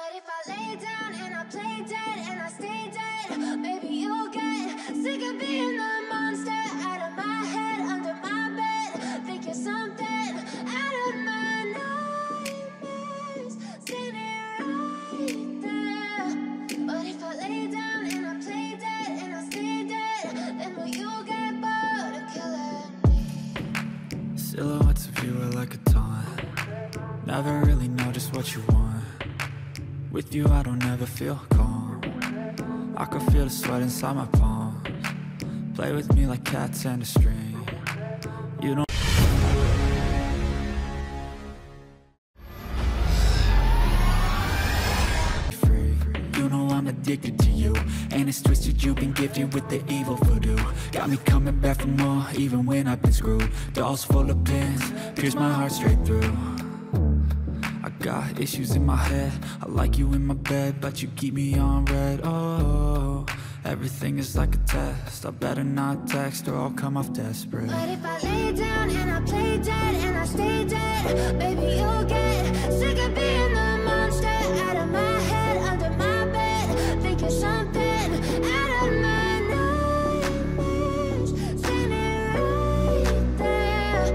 But if I lay down and I play dead and I stay dead, maybe you'll get sick of being the monster out of my head, under my bed. Think you're something out of my nightmares, standing right there. But if I lay down and I play dead and I stay dead, then will you get bored of killing me? Silhouettes of you are like a taunt. Never really know just what you want. With you I don't ever feel calm. I can feel the sweat inside my palms. Play with me like cats and a string. You don't free. You know I'm addicted to you, and it's twisted, you've been gifted with the evil voodoo. Got me coming back for more, even when I've been screwed. Dolls full of pins, pierce my heart straight through. I got issues in my head, I like you in my bed, but you keep me on red. Oh, everything is like a test, I better not text or I'll come off desperate. But if I lay down and I play dead and I stay dead, baby you'll get sick of being the monster out of my head, under my bed. Think you're something out of my nightmares, standing right there.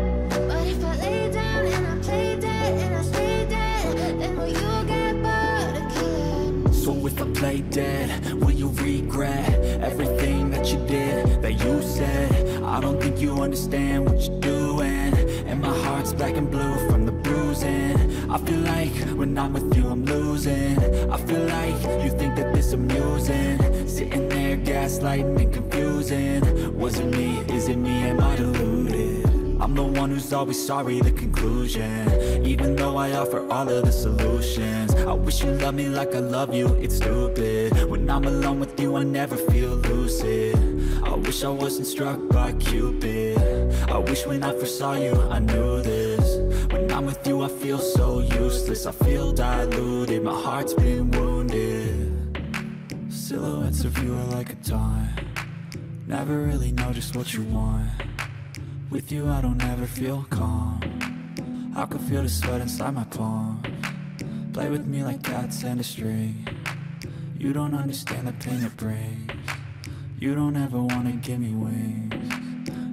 But if I lay down and I play dead and I stay dead, then will you get bored of killing me? So if I play dead, will you regret everything that you did, that you said? I don't think you understand what you're doing, and my heart's black and blue from the bruising. I feel like when I'm with you I'm losing. I feel like you think that this amusing, sitting there gaslighting and confusing. Was it me? Is it me? Am I deluded? I'm the one who's always sorry, the conclusion, even though I offer all of the solutions. I wish you loved me like I love you, it's stupid. When I'm alone with you I never feel lucid. I wish I wasn't struck by Cupid. I wish when I first saw you I knew this. When I'm with you I feel so useless, I feel diluted, my heart's been wounded. Silhouettes of you are like a taunt. Never really know just what you want. With you I don't ever feel calm. I can feel the sweat inside my palms. Play with me like cats and a string. You don't understand the pain it brings. You don't ever wanna give me wings.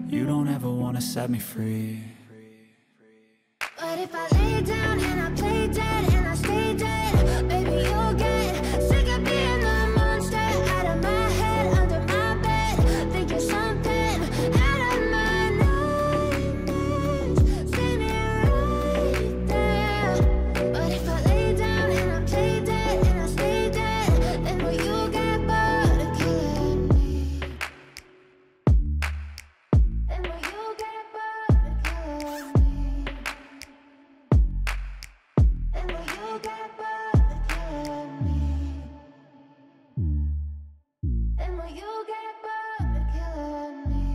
You don't ever wanna set me free. But if I lay down and I play dead and I stay dead, baby you'll get sick of being the monster out of my head, under my bed. Think you're something out of my nightmares, standing right there. But if I lay down and I play dead and I stay dead, then will you get bored of killing me? Then will you get bored of killing me? And will you get bored of killing me? And will you get bored of killing me?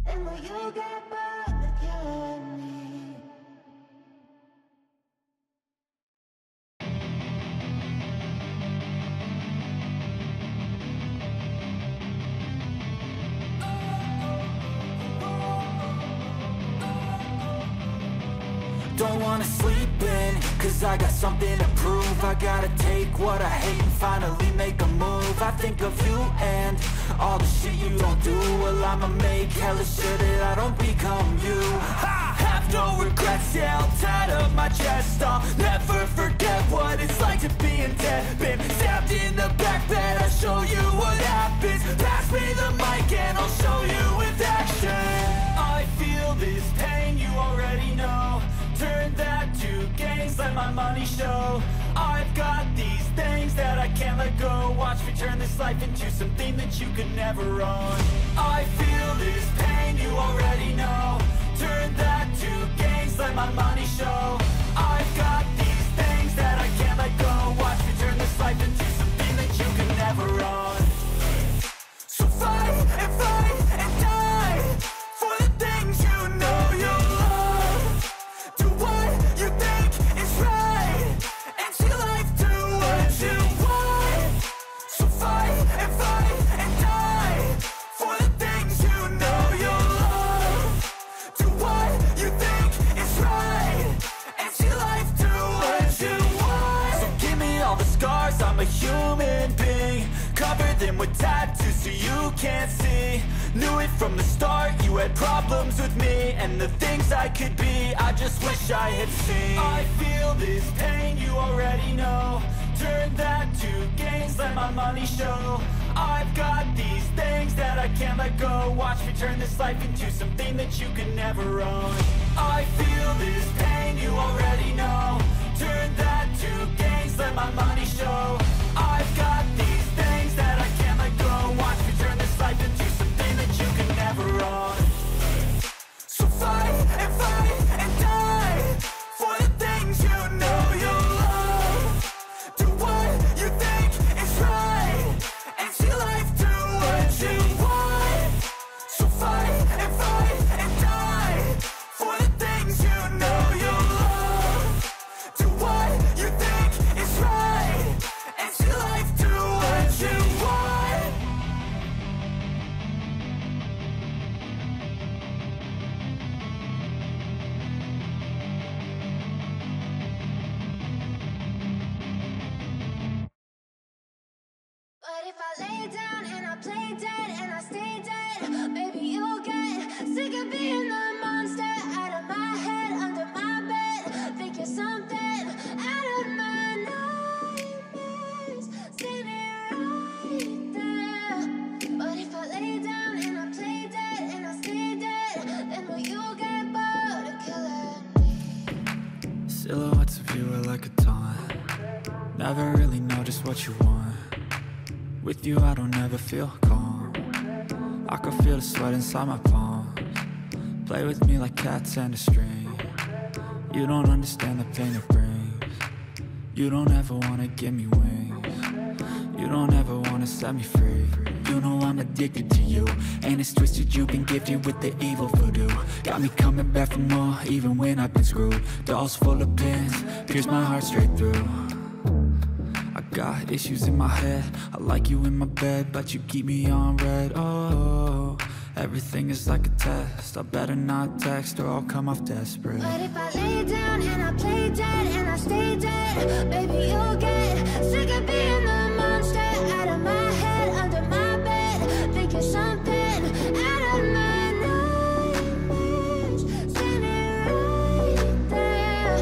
And will you get bored of killing me? Don't wanna sleep in, cause I got something to prove. I gotta take what I hate and finally make a move. I think of you and all the shit you don't do. Well, I'ma make hella sure that I don't become you. I have no regrets, yeah, I'll tie up my chest. I'll never forget what it's like to be in debt. Been stabbed in the back bed, I'll show you what happens. Pass me the mic and I'll show you with action. I feel this pain, you already know. Turn that to gains, let my money show. I've got these things that I can't let go. Watch me turn this life into something that you could never own. I feel this pain, you already know. Turn that to gains, let my money show. I've got these things that I can't let go. Watch me turn this life into something that you could never own. So fight and die for the things you know you love. Do what you think is right, and see life do what you want. So fight and die for the things you know you love. Do what you think is right, and them with tattoos so you can't see. Knew it from the start, you had problems with me and the things I could be, I just wish I had seen. I feel this pain, you already know. Turn that to gains, let my money show. I've got these things that I can't let go. Watch me turn this life into something that you can never own. I feel this pain, you already know. Turn that to gains, let my money show. I've got these things that I can't let go. Watch me turn this life into something that you can never own. So fight and die for the things you know you love. Do what you think is right and see life do what you want. So fight and die for the things you know you love. Do what you think is right and see life do what you want. But if I lay down and I play dead and I stay dead, baby, you'll get sick of being the monster out of my head, under my bed. Think you're something out of my nightmares, standing right there. But if I lay down and I play dead and I stay dead, then will you get bored of killing me? Silhouettes of you are like a taunt. Never really know just what you want. With you I don't ever feel calm. I can feel the sweat inside my palms. Play with me like cats and a string. You don't understand the pain it brings. You don't ever wanna give me wings. You don't ever wanna set me free. You know I'm addicted to you, and it's twisted, you've been gifted with the evil voodoo. Got me coming back for more, even when I've been screwed. Dolls full of pins, pierce my heart straight through. I got issues in my head, I like you in my bed, but you keep me on red. Oh, everything is like a test, I better not text or I'll come off desperate. But if I lay down and I play dead and I stay dead, baby, you'll get sick of being the monster out of my head, under my bed. Think you're something out of my nightmares, standing right there.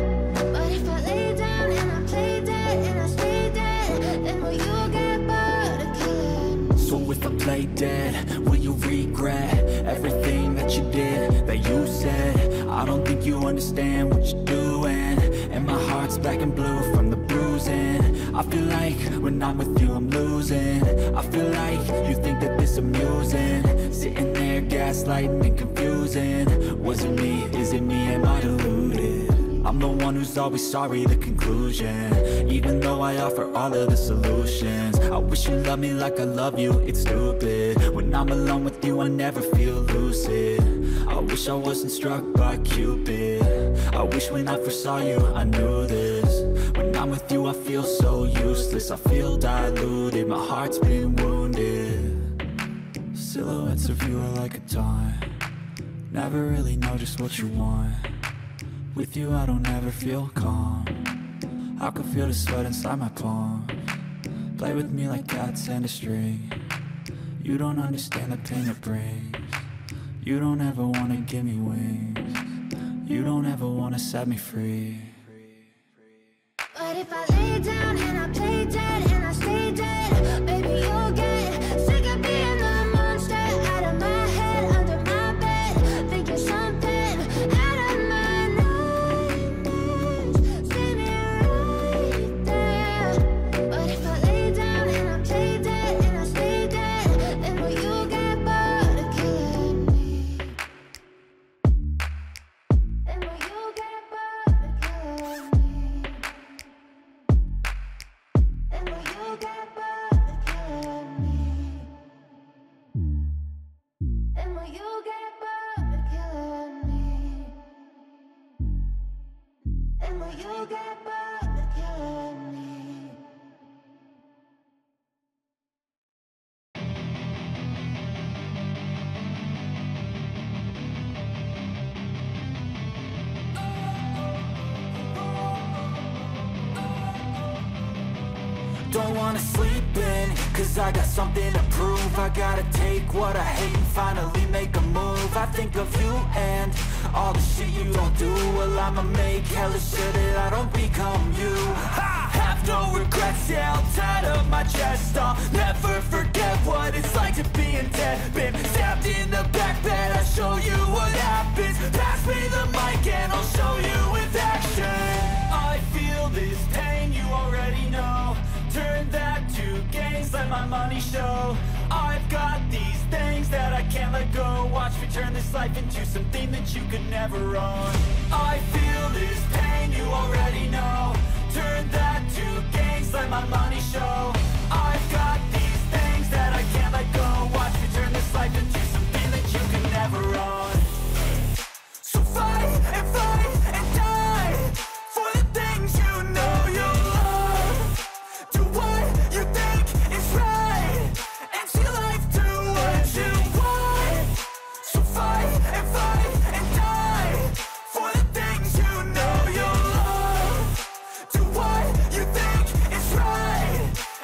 But if I lay down and I play dead and I stay dead, then will you get bored of killing me? So if I play dead, will you regret everything that you did, that you said? I don't think you understand what you're doing, and my heart's black and blue from the bruising. I feel like when I'm with you I'm losing. I feel like you think that this amusing, sitting there gaslighting and confusing. Was it me? Is it me? Am I deluded? I'm the one who's always sorry, the conclusion. Even though I offer all of the solutions, I wish you loved me like I love you, it's stupid. When I'm alone with you I never feel lucid. I wish I wasn't struck by Cupid. I wish when I first saw you I knew this. When I'm with you I feel so useless, I feel diluted, my heart's been wounded. Silhouettes of you are like a taunt. Never really know just what you want. With you I don't ever feel calm. I can feel the sweat inside my palms. Play with me like cats and a string. You don't understand the pain it brings. You don't ever wanna give me wings. You don't ever wanna set me free. But if I lay down and I play dead and I stay dead, baby, you'll get sick of being the monster out of my head, under my bed. Think you're something out of my nightmares, standing right there. But if I lay down and I play dead and I stay dead, then will you get bored of killing me? Then will you get bored of killing me? don't wanna sleep in, cause I got something to prove. I gotta take what I hate and finally make a move. I think of you and all the shit you don't do. Well, I'ma make hella sure that I don't become you. I have no regrets, yeah, I'll tie up my chest. I'll never forget what it's like to be in debt. Been stabbed in the back bed, I'll show you what happens. Pass me the mic and I'll show you with action. I feel this pain, you already know. Turn that to gains, let my money show. I've got these things that I can't let go. Watch me turn this life into something that you could never own. I feel this pain, you already know. Turn that to gains, let my money show. I've got these things that I can't let go. Watch me turn this life into something that you could never own. So fight and die for the things you know you love. Do what you think is right and see life do what you want. So fight and die for the things you know you love. Do what you think is right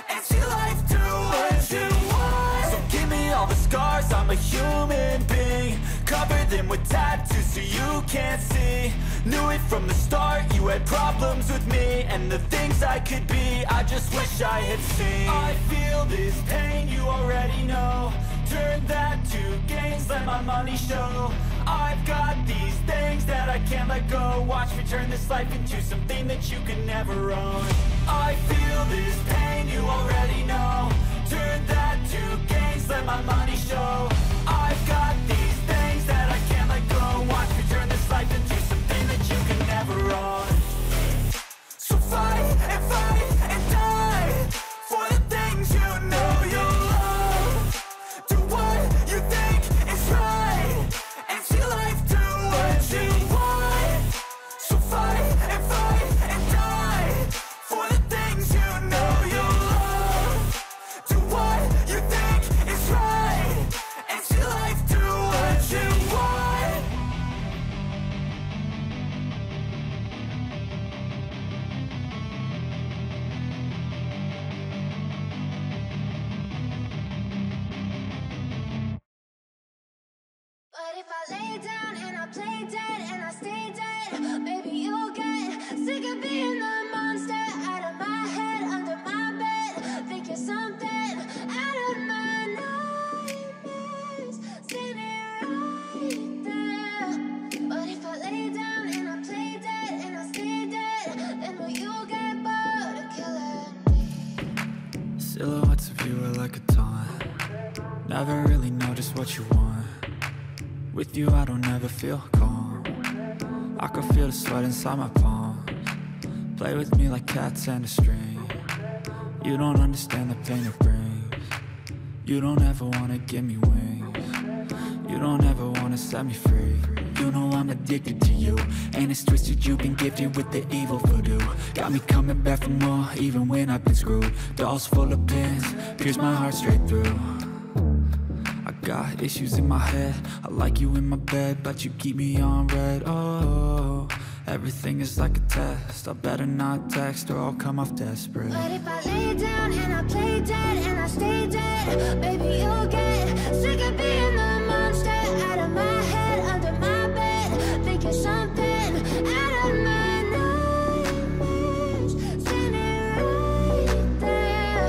and see life do what you want. So give me all the scars, I'm a human being. Cover them with tattoos so you can't see. Knew it from the start, you had problems with me and the things I could be, I just wish I had seen. I feel this pain, you already know. Turn that to gains, let my money show. I've got these things that I can't let go. Watch me turn this life into something that you could never own. I feel this pain, you already know. Turn that to gains, let my money show. I've got these things that I can't let go. Watch me turn this life into something that you can never own. So fight and die for the things you know you love. Do what you think is right and see life do what you want. So fight and die for the things you know you love. Do what you think is right and see life do what you want. But if I lay down and I play dead and I stay dead, maybe you'll get sick of being the monster out of my head, under my bed. Think you're something out of my nightmares, standing right there. But if I lay down and I play dead and I stay dead, then will you get bored of killing me? Silhouettes of you are like a taunt. Never really know just what you want. With you I don't ever feel calm. I can feel the sweat inside my palms. Play with me like cats and a string. You don't understand the pain it brings. You don't ever wanna give me wings. You don't ever wanna set me free. You know I'm addicted to you, and it's twisted, you've been gifted with the evil voodoo. Got me coming back for more, even when I've been screwed. Dolls full of pins, pierce my heart straight through. I got issues in my head, I like you in my bed, but you keep me on red. Oh, everything is like a test, I better not text or I'll come off desperate. But if I lay down and I play dead and I stay dead, maybe you'll get sick of being the monster out of my head, under my bed. Think you're something out of my nightmares, standing right there.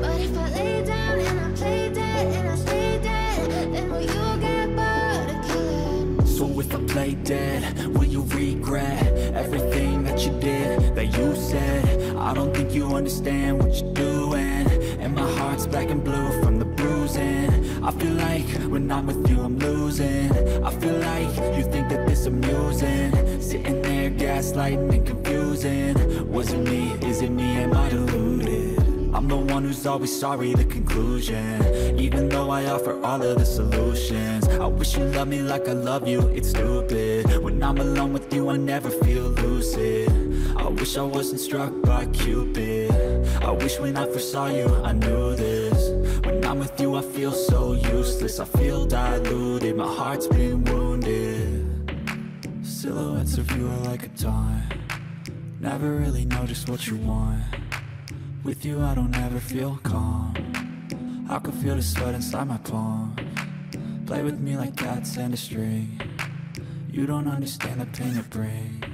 But if I lay down and I play dead and I stay dead, then will you get bored of killing me? So if I play dead, will you regret everything that you did, that you said? I don't think you understand what you're doing, and my heart's black and blue from the bruising. I feel like when I'm with you I'm losing. I feel like you think that this amusing, sitting there gaslighting and confusing. Was it me? Is it me? Am I deluded? I'm the one who's always sorry, the conclusion. Even though I offer all of the solutions, I wish you loved me like I love you, it's stupid. When I'm alone with you I never feel lucid. I wish I wasn't struck by Cupid. I wish when I first saw you I knew this. When I'm with you I feel so useless, I feel diluted, my heart's been wounded. Silhouettes of you are like a taunt. Never really know just what you want. With you I don't ever feel calm. I can feel the sweat inside my palm. Play with me like cats and a string. You don't understand the pain it brings.